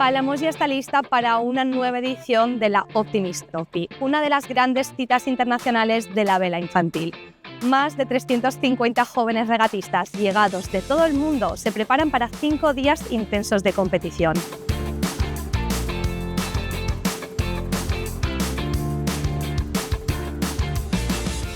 Pálamos ya está lista para una nueva edición de la Optimist Trophy, una de las grandes citas internacionales de la vela infantil. Más de 350 jóvenes regatistas llegados de todo el mundo se preparan para 5 días intensos de competición.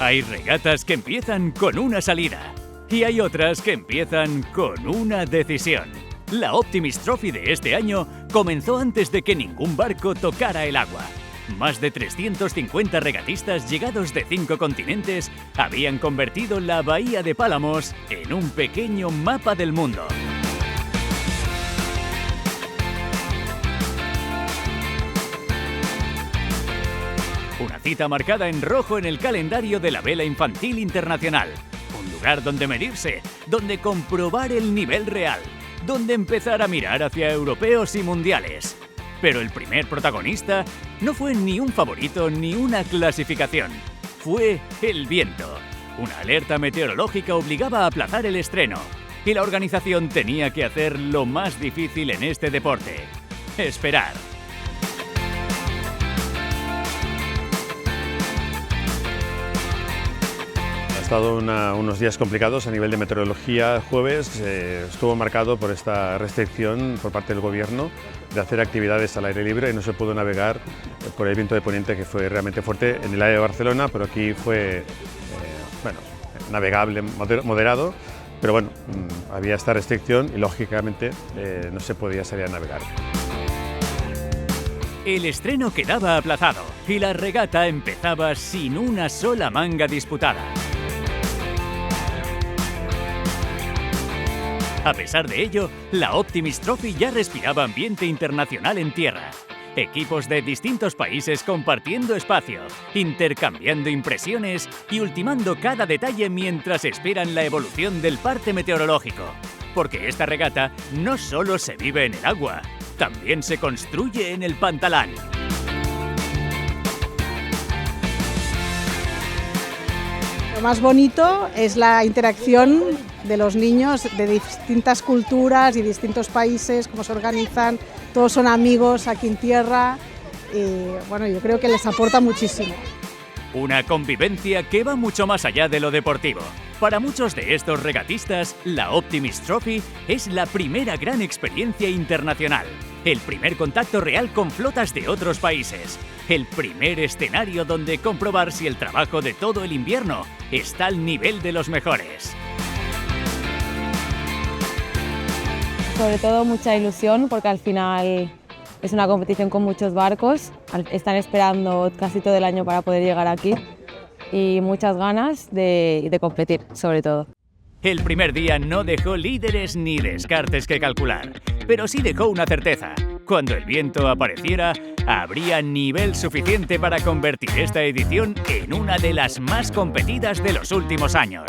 Hay regatas que empiezan con una salida y hay otras que empiezan con una decisión. La Optimist Trophy de este año comenzó antes de que ningún barco tocara el agua. Más de 350 regatistas llegados de 5 continentes habían convertido la bahía de Pálamos en un pequeño mapa del mundo. Una cita marcada en rojo en el calendario de la vela infantil internacional. Un lugar donde medirse, donde comprobar el nivel real, donde empezar a mirar hacia europeos y mundiales. Pero el primer protagonista no fue ni un favorito ni una clasificación. Fue el viento. Una alerta meteorológica obligaba a aplazar el estreno. Y la organización tenía que hacer lo más difícil en este deporte: esperar. Ha estado unos días complicados a nivel de meteorología. El jueves estuvo marcado por esta restricción por parte del gobierno de hacer actividades al aire libre y no se pudo navegar por el viento de poniente, que fue realmente fuerte en el área de Barcelona, pero aquí fue navegable, moderado, pero bueno, había esta restricción y lógicamente no se podía salir a navegar. El estreno quedaba aplazado y la regata empezaba sin una sola manga disputada. A pesar de ello, la Optimist Trophy ya respiraba ambiente internacional en tierra. Equipos de distintos países compartiendo espacio, intercambiando impresiones y ultimando cada detalle mientras esperan la evolución del parte meteorológico. Porque esta regata no solo se vive en el agua, también se construye en el pantalán. Lo más bonito es la interacción de los niños de distintas culturas y distintos países, cómo se organizan, todos son amigos aquí en tierra y bueno, yo creo que les aporta muchísimo. Una convivencia que va mucho más allá de lo deportivo. Para muchos de estos regatistas, la Optimist Trophy es la primera gran experiencia internacional, el primer contacto real con flotas de otros países, el primer escenario donde comprobar si el trabajo de todo el invierno está al nivel de los mejores. Sobre todo mucha ilusión, porque al final es una competición con muchos barcos, están esperando casi todo el año para poder llegar aquí y muchas ganas de competir, sobre todo. El primer día no dejó líderes ni descartes que calcular, pero sí dejó una certeza: cuando el viento apareciera, habría nivel suficiente para convertir esta edición en una de las más competidas de los últimos años.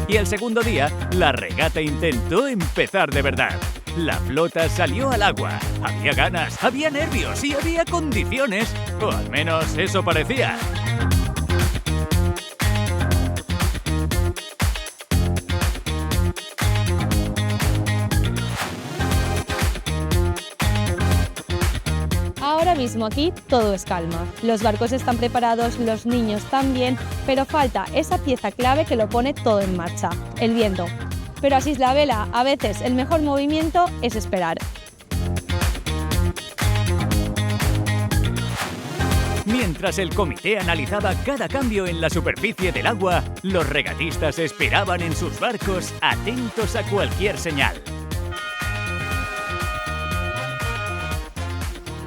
Y el segundo día, la regata intentó empezar de verdad. La flota salió al agua. Había ganas, había nervios y había condiciones. O al menos eso parecía. Ahora mismo aquí todo es calma. Los barcos están preparados, los niños también, pero falta esa pieza clave que lo pone todo en marcha: el viento. Pero así es la vela, a veces el mejor movimiento es esperar. Mientras el comité analizaba cada cambio en la superficie del agua, los regatistas esperaban en sus barcos, atentos a cualquier señal.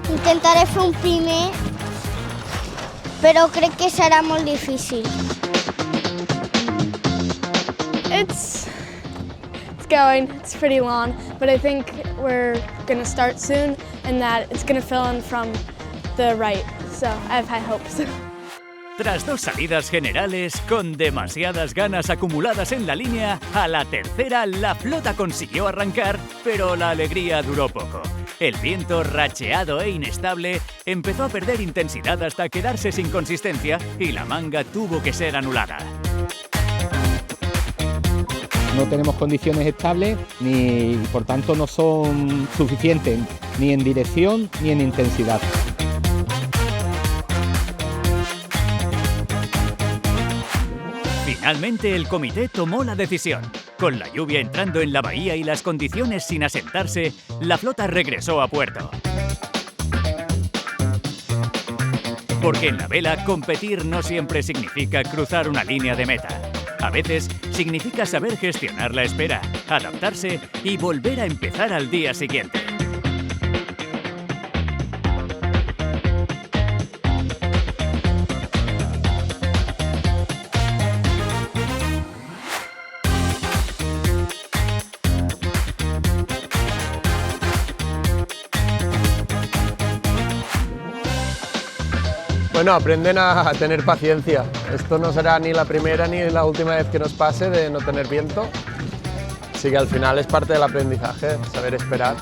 Intentaré fer un primer, però crec que serà molt difícil. It's going. It's pretty long, but I think we're going to start soon and that it's going to fill in from the right. So I have high hopes. Tras 2 salidas generales, con demasiadas ganas acumuladas en la línea, a la tercera la flota consiguió arrancar, pero la alegría duró poco. El viento, racheado e inestable, empezó a perder intensidad hasta quedarse sin consistencia y la manga tuvo que ser anulada. No tenemos condiciones estables ni, por tanto, no son suficientes ni en dirección ni en intensidad. Finalmente el comité tomó la decisión. Con la lluvia entrando en la bahía y las condiciones sin asentarse, la flota regresó a puerto. Porque en la vela competir no siempre significa cruzar una línea de meta. A veces significa saber gestionar la espera, adaptarse y volver a empezar al día siguiente. Bueno, aprenden a tener paciencia. Esto no será ni la primera ni la última vez que nos pase de no tener viento. Así que al final es parte del aprendizaje, saber esperar.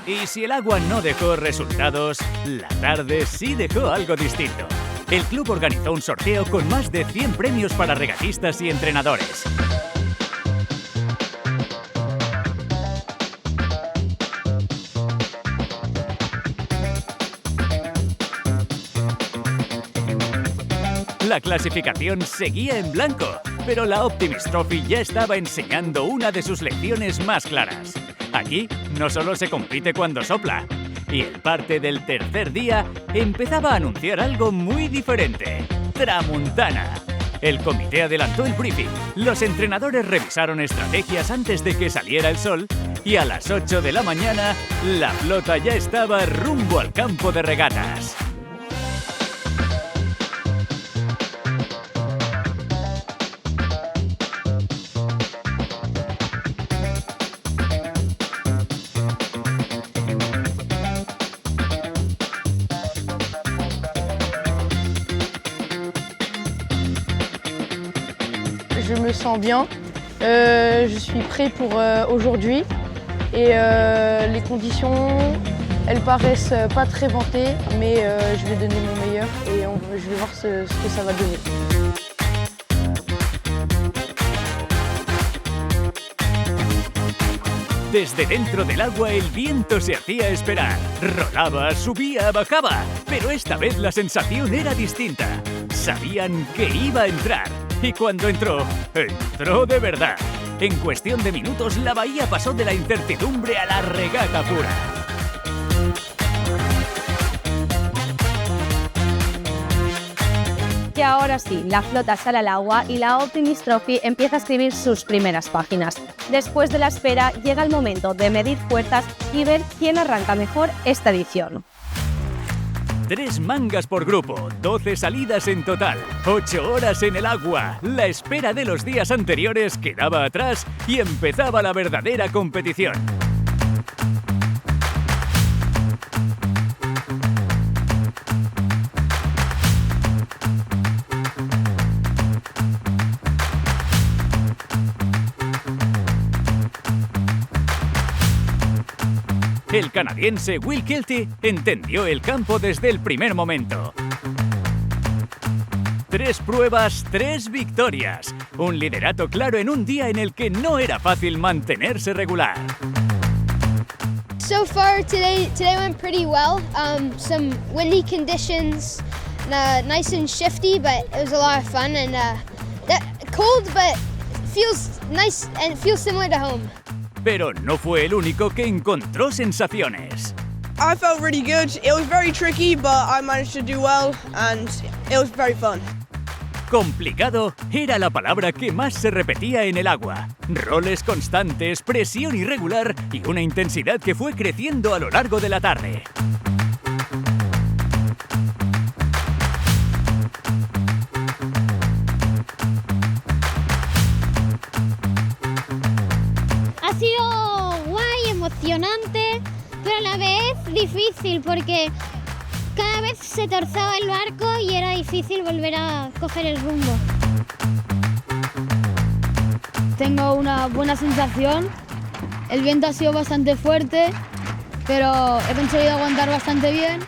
Y si el agua no dejó resultados, la tarde sí dejó algo distinto. El club organizó un sorteo con más de 100 premios para regatistas y entrenadores. La clasificación seguía en blanco, pero la Optimist Trophy ya estaba enseñando una de sus lecciones más claras. Aquí no solo se compite cuando sopla, y el parte del tercer día empezaba a anunciar algo muy diferente: Tramuntana. El comité adelantó el briefing, los entrenadores revisaron estrategias antes de que saliera el sol y a las 8 de la mañana la flota ya estaba rumbo al campo de regatas. Je me sens bien, je suis prêt pour aujourd'hui et les conditions, elles paraissent pas très ventées, mais je vais donner mon meilleur et je vais voir ce que ça va donner. Desde dentro del agua el viento se hacía esperar. Rolaba, subía, bajaba, pero esta vez la sensación era distinta. Sabían que iba a entrar. Y cuando entró de verdad. En cuestión de minutos, la bahía pasó de la incertidumbre a la regata pura. Y ahora sí, la flota sale al agua y la Optimist Trophy empieza a escribir sus primeras páginas. Después de la espera, llega el momento de medir fuerzas y ver quién arranca mejor esta edición. 3 mangas por grupo, 12 salidas en total, 8 horas en el agua. La espera de los días anteriores quedaba atrás y empezaba la verdadera competición. El canadiense Will Kilty entendió el campo desde el primer momento. 3 pruebas, 3 victorias. Un liderato claro en un día en el que no era fácil mantenerse regular. So far today went pretty well. Some windy conditions, nice and shifty, but it was a lot of fun and cold, but feels nice and feels similar to home. Pero no fue el único que encontró sensaciones. I felt really good. It was very tricky, but I managed to do well and it was very fun. Complicado era la palabra que más se repetía en el agua. Roles constantes, presión irregular y una intensidad que fue creciendo a lo largo de la tarde. difícil porque cada vez se torzaba el barco y era difícil volver a coger el rumbo. Tengo una buena sensación, el viento ha sido bastante fuerte, pero he conseguido aguantar bastante bien.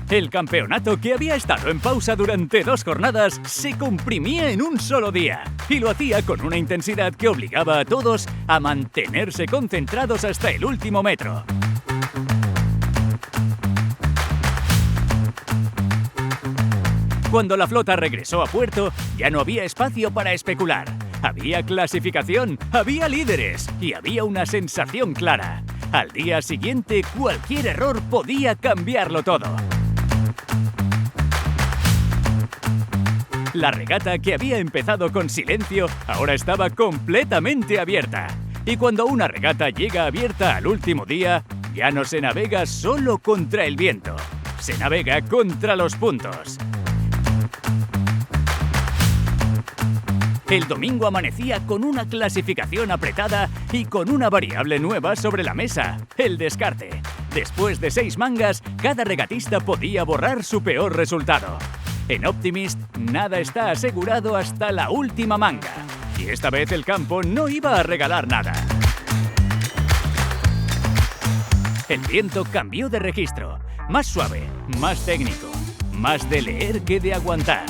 El campeonato, que había estado en pausa durante 2 jornadas, se comprimía en un solo día y lo hacía con una intensidad que obligaba a todos a mantenerse concentrados hasta el último metro. Cuando la flota regresó a puerto, ya no había espacio para especular. Había clasificación, había líderes y había una sensación clara. Al día siguiente, cualquier error podía cambiarlo todo. La regata, que había empezado con silencio, ahora estaba completamente abierta. Y cuando una regata llega abierta al último día, ya no se navega solo contra el viento, se navega contra los puntos. El domingo amanecía con una clasificación apretada y con una variable nueva sobre la mesa, el descarte. Después de 6 mangas, cada regatista podía borrar su peor resultado. En Optimist, nada está asegurado hasta la última manga. Y esta vez el campo no iba a regalar nada. El viento cambió de registro. Más suave, más técnico, más de leer que de aguantar.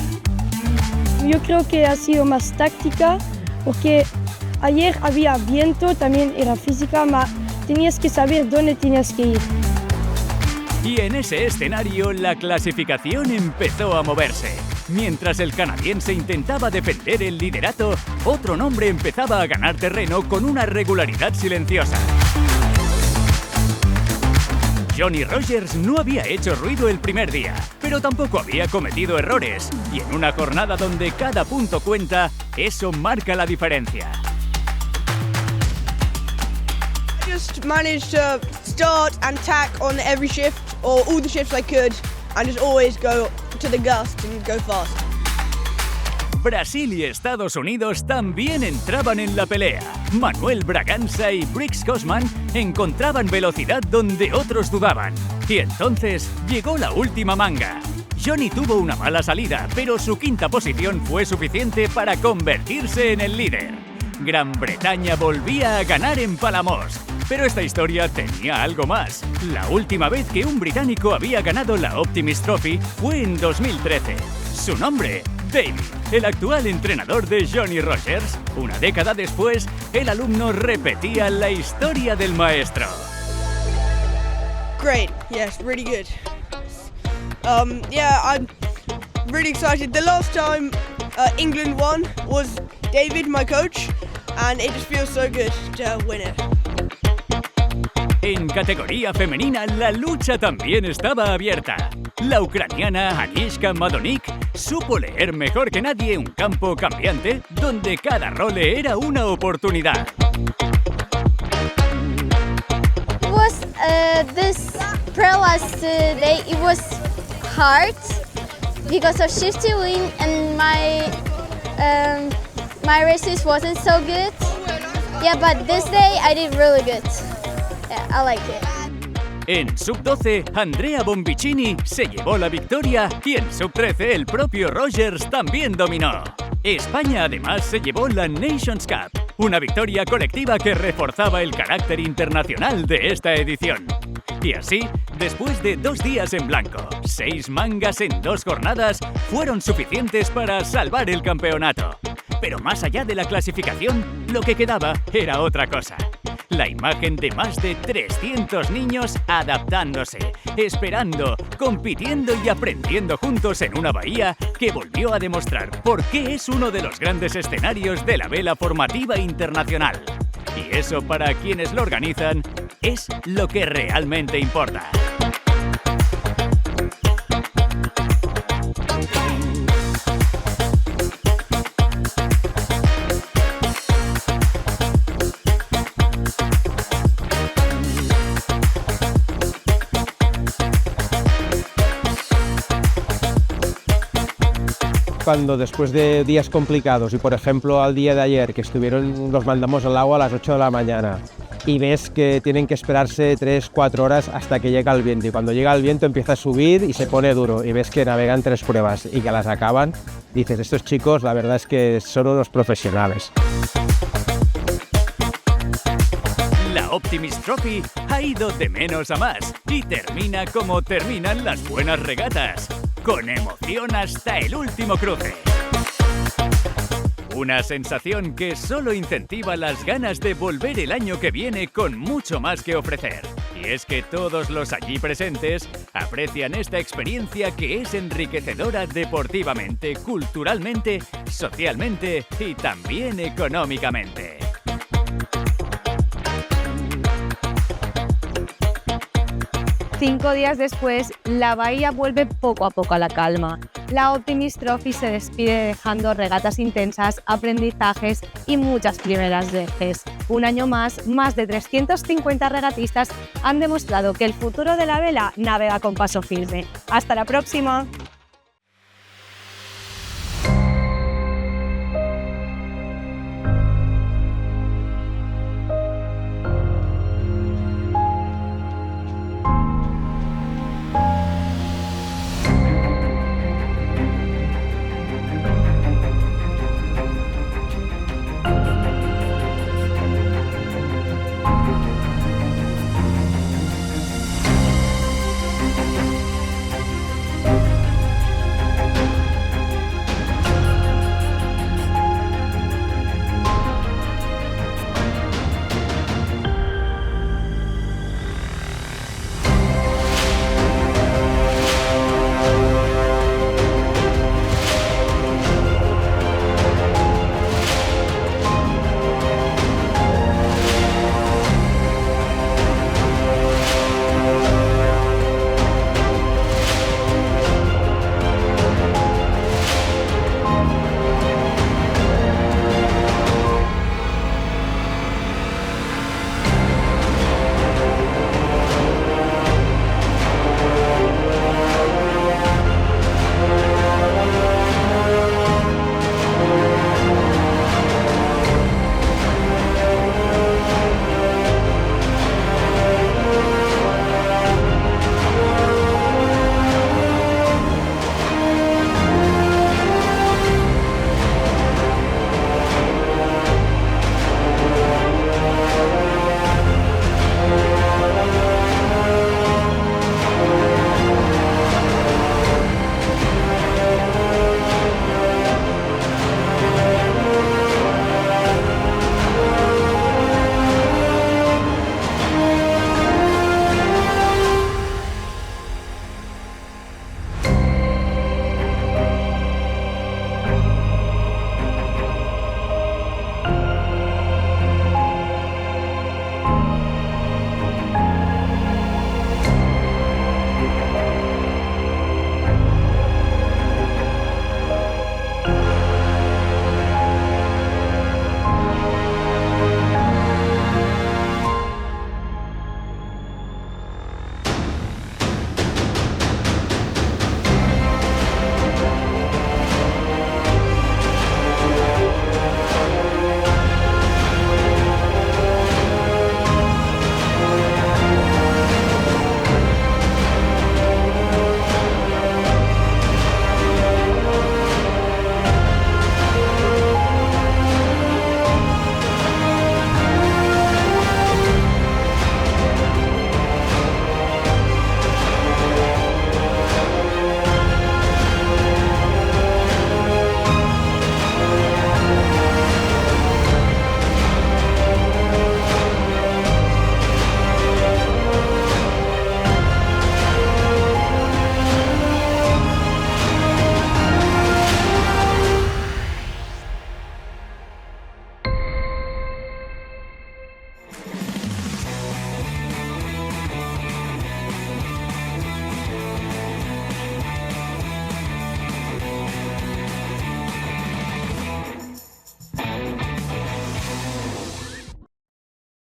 Yo creo que ha sido más táctica, porque ayer había viento, también era física, pero tenías que saber dónde tenías que ir. Y en ese escenario, la clasificación empezó a moverse. Mientras el canadiense intentaba defender el liderato, otro nombre empezaba a ganar terreno con una regularidad silenciosa. Johnny Rogers no había hecho ruido el primer día, pero tampoco había cometido errores. Y en una jornada donde cada punto cuenta, eso marca la diferencia. I just managed to start and tack on every shift, or all the shifts I could, and just always go to the gust and go fast. Brasil y Estados Unidos también entraban en la pelea. Manuel Bragança y Briggs Kosman encontraban velocidad donde otros dudaban. Y entonces llegó la última manga. Johnny tuvo una mala salida, pero su quinta posición fue suficiente para convertirse en el líder. Gran Bretaña volvía a ganar en Palamós. Pero esta historia tenía algo más. La última vez que un británico había ganado la Optimist Trophy fue en 2013. Su nombre, David, el actual entrenador de Johnny Rogers. Una década después, el alumno repetía la historia del maestro. Great, yes, really good. Yeah, I'm really excited. The last time England won was David, my coach, and it just feels so good to win it. En categoría femenina, la lucha también estaba abierta. La ucraniana Agnieszka Madonik supo leer mejor que nadie un campo cambiante donde cada role era una oportunidad. It was this pre-last day. It was hard because of shifty wind and my races wasn't so good. Yeah, but this day I did really good. Yeah, I like it. En Sub-12, Andrea Bonvicini se llevó la victoria y en Sub-13 el propio Rogers también dominó. España además se llevó la Nations Cup, una victoria colectiva que reforzaba el carácter internacional de esta edición. Y así, después de 2 días en blanco, 6 mangas en 2 jornadas fueron suficientes para salvar el campeonato. Pero más allá de la clasificación, lo que quedaba era otra cosa. La imagen de más de 300 niños adaptándose, esperando, compitiendo y aprendiendo juntos en una bahía que volvió a demostrar por qué es uno de los grandes escenarios de la vela formativa internacional. Y eso, para quienes lo organizan, es lo que realmente importa. Cuando después de días complicados y por ejemplo al día de ayer que los mandamos al agua a las 8 de la mañana, y ves que tienen que esperarse 3-4 horas hasta que llega el viento, y cuando llega el viento empieza a subir y se pone duro, y ves que navegan 3 pruebas y que las acaban. Dices, estos chicos la verdad es que son unos profesionales. La Optimist Trophy ha ido de menos a más y termina como terminan las buenas regatas, con emoción hasta el último cruce. Una sensación que solo incentiva las ganas de volver el año que viene con mucho más que ofrecer. Y es que todos los allí presentes aprecian esta experiencia que es enriquecedora deportivamente, culturalmente, socialmente y también económicamente. Cinco días después, la bahía vuelve poco a poco a la calma. La Optimist Trophy se despide dejando regatas intensas, aprendizajes y muchas primeras veces. Un año más de 350 regatistas han demostrado que el futuro de la vela navega con paso firme. ¡Hasta la próxima!